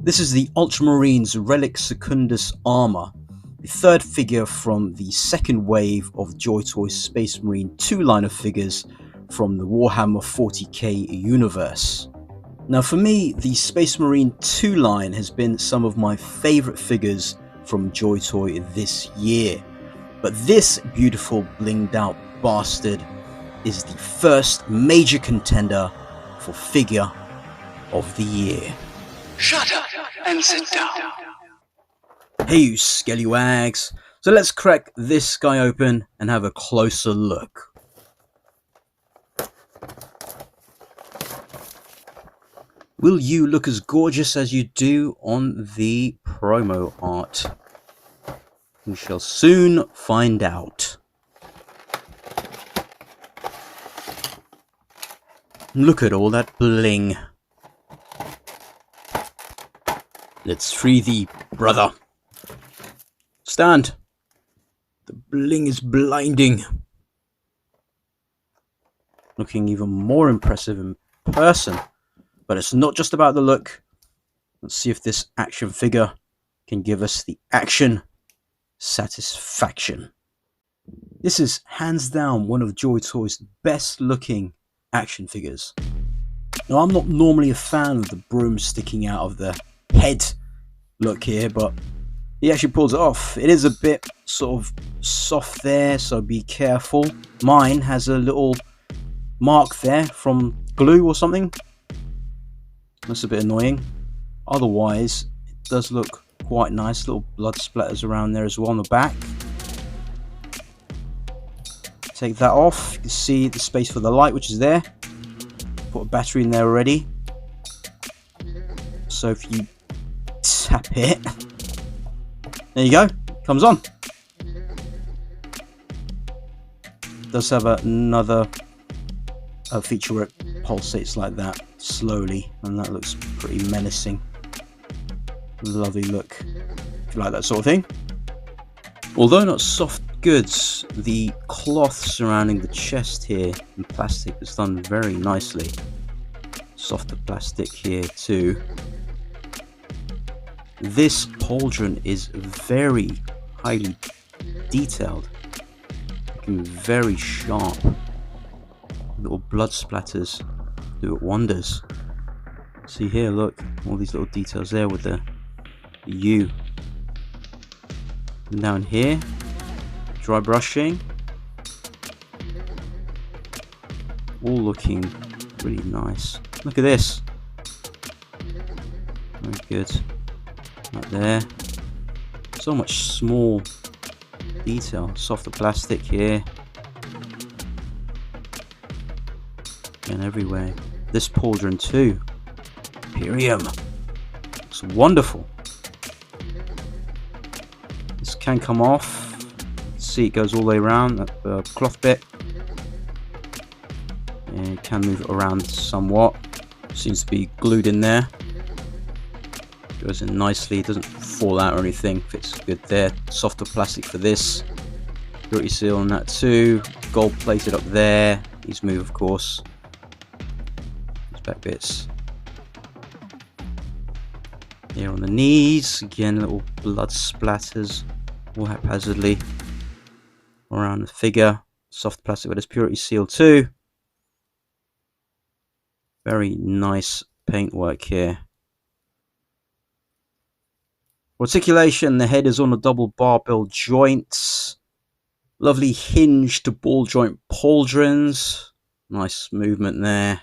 This is the Ultramarines Relic Secundus Armour, the third figure from the second wave of Joytoy's Space Marine 2 line of figures from the Warhammer 40k universe. Now for me, the Space Marine 2 line has been some of my favourite figures from Joytoy this year, but this beautiful blinged out bastard is the first major contender for figure of the year. Shut up and sit down. Hey you scallywags, so let's crack this guy open and have a closer look. Will you look as gorgeous as you do on the promo art? We shall soon find out. Look at all that bling. Let's free thee, brother. Stand. The bling is blinding. Looking even more impressive in person. But it's not just about the look. Let's see if this action figure can give us the action satisfaction. This is hands down one of Joytoy's best looking action figures. Now I'm not normally a fan of the broom sticking out of the head look here, but he actually pulls it off. It is a bit sort of soft there, so be careful. Mine has a little mark there from glue or something. That's a bit annoying. Otherwise, it does look quite nice. Little blood splatters around there as well on the back. Take that off. You can see the space for the light, which is there. Put a battery in there already. So if you tap it, there you go. Comes on. Does have another feature where it pulsates like that slowly, and that looks pretty menacing. Lovely look if you like that sort of thing. Although not soft goods, the cloth surrounding the chest here in plastic is done very nicely. Softer plastic here too. This pauldron is very highly detailed, looking very sharp. Little blood splatters do it wonders. See here, look, all these little details there with the U. And down here, dry brushing, all looking really nice. Look at this, very good. Right there, so much small detail. Softer plastic here and everywhere. This pauldron too, Imperium, it's wonderful. This can come off. See, it goes all the way around that cloth bit, and it can move it around somewhat. Seems to be glued in there. Goes in nicely, doesn't fall out or anything, fits good there. Softer plastic for this. Purity seal on that too. Gold plated up there. These move, of course. These back bits. Here on the knees, again, little blood splatters all haphazardly around the figure. Soft plastic with this purity seal too. Very nice paintwork here. Articulation, the head is on a double barbell joints. Lovely hinge to ball joint pauldrons. Nice movement there.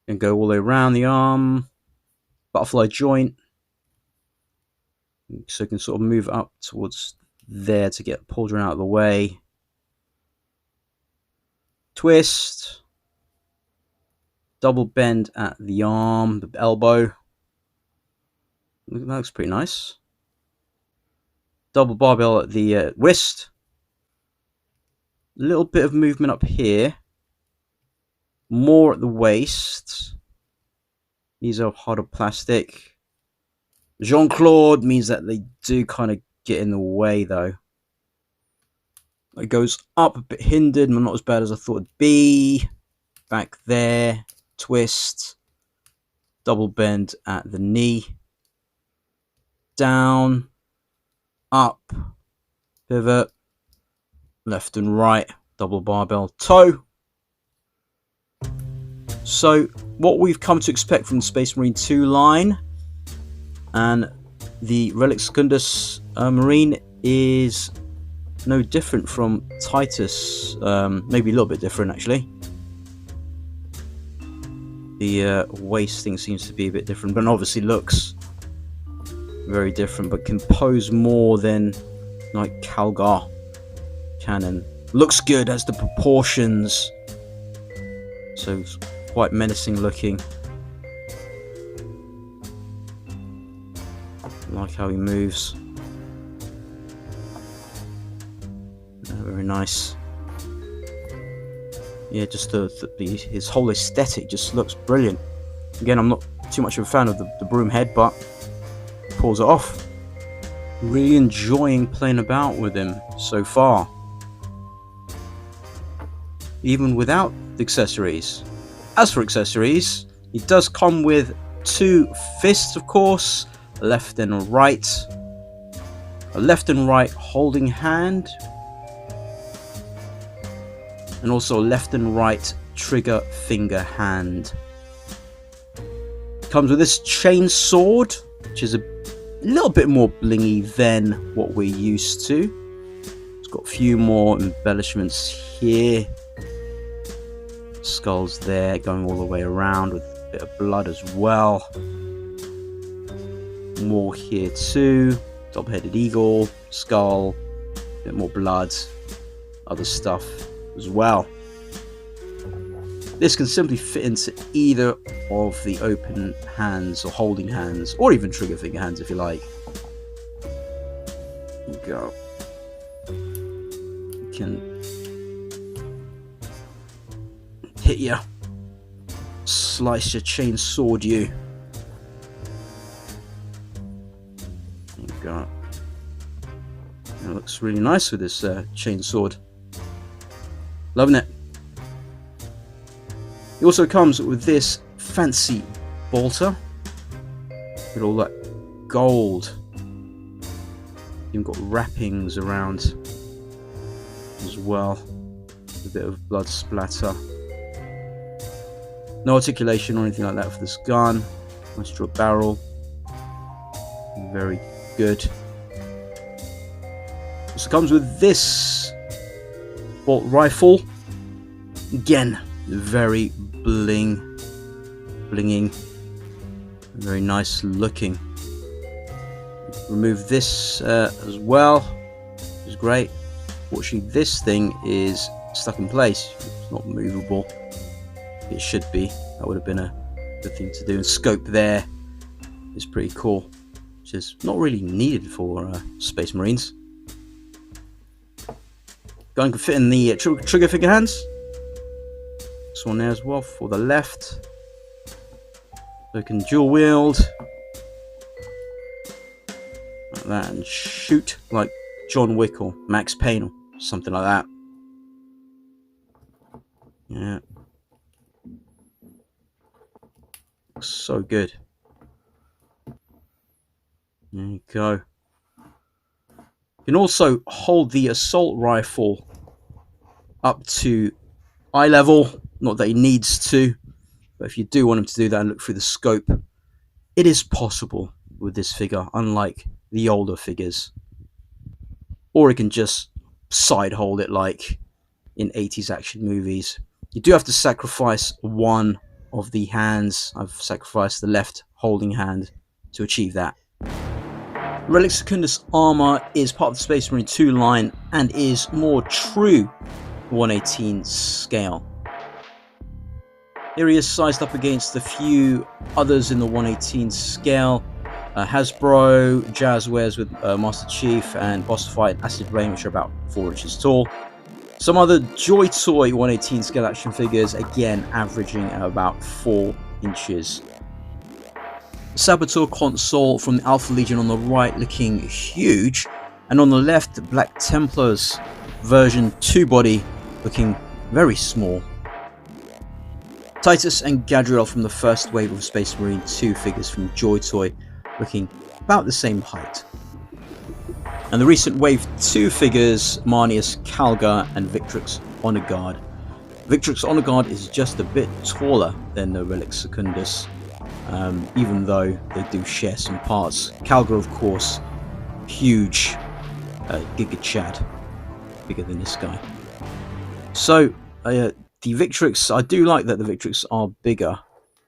And go all the way around the arm. Butterfly joint. So you can sort of move up towards there to get the pauldron out of the way. Twist. Double bend at the arm, the elbow. That looks pretty nice. Double barbell at the wrist. A little bit of movement up here. More at the waist. These are harder plastic. Jean-Claude means that they do kind of get in the way though. It goes up a bit hindered, but not as bad as I thought it'd be. Back there. Twist. double bend at the knee, down, up, pivot, left and right, double barbell toe. So what we've come to expect from the Space Marine 2 line and the Relic Secundus Marine is no different from Titus, maybe a little bit different actually. The waist thing seems to be a bit different, but obviously looks very different, but can pose more than like Calgar cannon. Looks good, has the proportions, so it's quite menacing looking. I like how he moves. Very nice. Yeah, just his whole aesthetic just looks brilliant. Again, I'm not too much of a fan of the broom head, but pulls it off. Really enjoying playing about with him so far, even without the accessories. As for accessories, it does come with 2 fists, of course, left and right, a left and right holding hand, and also a left and right trigger finger hand. Comes with this chain sword, which is a little bit more blingy than what we're used to. It's got a few more embellishments here. Skulls there going all the way around with a bit of blood as well. More here too. Double-headed eagle, skull, a bit more blood, other stuff as well. This can simply fit into either of the open hands or holding hands, or even trigger finger hands if you like. There you go. You can hit you, slice your chain sword you. There you go. It looks really nice with this chain sword. Loving it. It also comes with this fancy bolter with all that gold. You've got wrappings around as well. A bit of blood splatter. No articulation or anything like that for this gun. Nice draw barrel. Very good. Also comes with this bolt rifle. Again, very blinging, very nice looking. Remove this as well, which is great. Fortunately, this thing is stuck in place. It's not movable. It should be. That would have been a good thing to do. And scope there is pretty cool, which is not really needed for Space Marines. Gun can fit in the trigger finger hands. This one there as well for the left. So it can dual wield like that and shoot like John Wick or Max Payne or something like that. Yeah. So good. There you go. You can also hold the assault rifle up to eye level. Not that he needs to, but if you do want him to do that and look through the scope, it is possible with this figure, unlike the older figures. Or he can just side hold it like in 80s action movies. You do have to sacrifice one of the hands. I've sacrificed the left holding hand to achieve that. Relic Secundus armor is part of the Space Marine 2 line and is more true 1/18 scale. Here he is sized up against a few others in the 1/18 scale. Hasbro, Jazzwares with Master Chief, and Boss Fight Acid Rain, which are about 4 inches tall. Some other Joytoy 1/18 scale action figures, again averaging at about 4 inches. Saboteur console from the Alpha Legion on the right looking huge, and on the left the Black Templars version 2 body looking very small. Titus and Gadriel from the first wave of Space Marine 2 figures from Joytoy, looking about the same height. And the recent Wave 2 figures, Marnius Calgar and Victrix Honor Guard. Victrix Honor Guard is just a bit taller than the Relic Secundus, even though they do share some parts. Calgar, of course, huge, Giga Chad, bigger than this guy. So, the Victrix, I do like that the Victrix are bigger.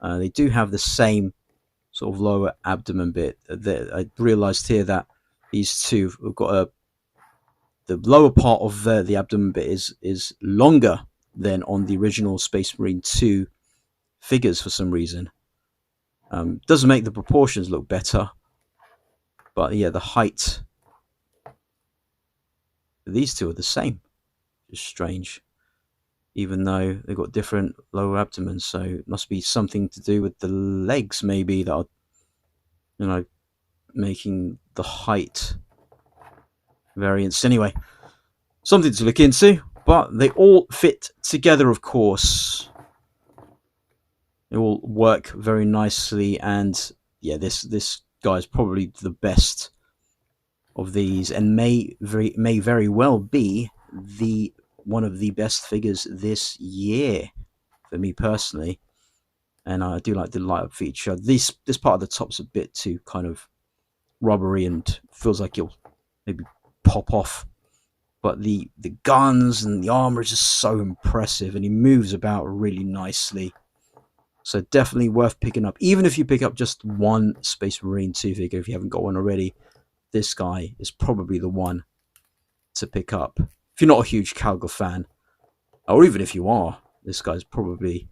They do have the same sort of lower abdomen bit. I realised here that these two have got the lower part of the abdomen bit is longer than on the original Space Marine 2 figures for some reason. Doesn't make the proportions look better, but yeah, the height. These two are the same. Just strange, even though they've got different lower abdomens. So it must be something to do with the legs, maybe, that are, you know, making the height variance. Anyway, something to look into. But they all fit together, of course. They all work very nicely, and yeah, this guy is probably the best of these, and may very well be one of the best figures this year for me personally. And I do like the light up feature. This part of the top's a bit too kind of rubbery and feels like it'll maybe pop off. But the guns and the armor is just so impressive, and he moves about really nicely. So definitely worth picking up. Even if you pick up just one Space Marine 2 figure, if you haven't got one already, this guy is probably the one to pick up. If you're not a huge Calgar fan, or even if you are, this guy's probably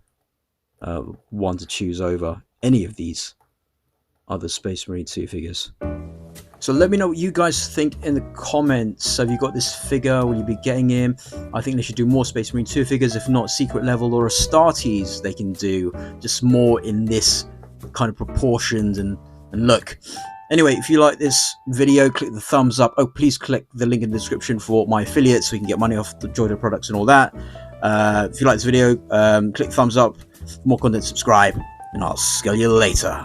one to choose over any of these other Space Marine 2 figures. So let me know what you guys think in the comments. Have you got this figure? Will you be getting him? I think they should do more Space Marine 2 figures, if not secret level or Astartes they can do. Just more in this kind of proportions and look. Anyway, if you like this video, click the thumbs up. Oh, please click the link in the description for my affiliate so you can get money off the Joytoy products and all that. If you like this video, click thumbs up. For more content, subscribe, and I'll see you later.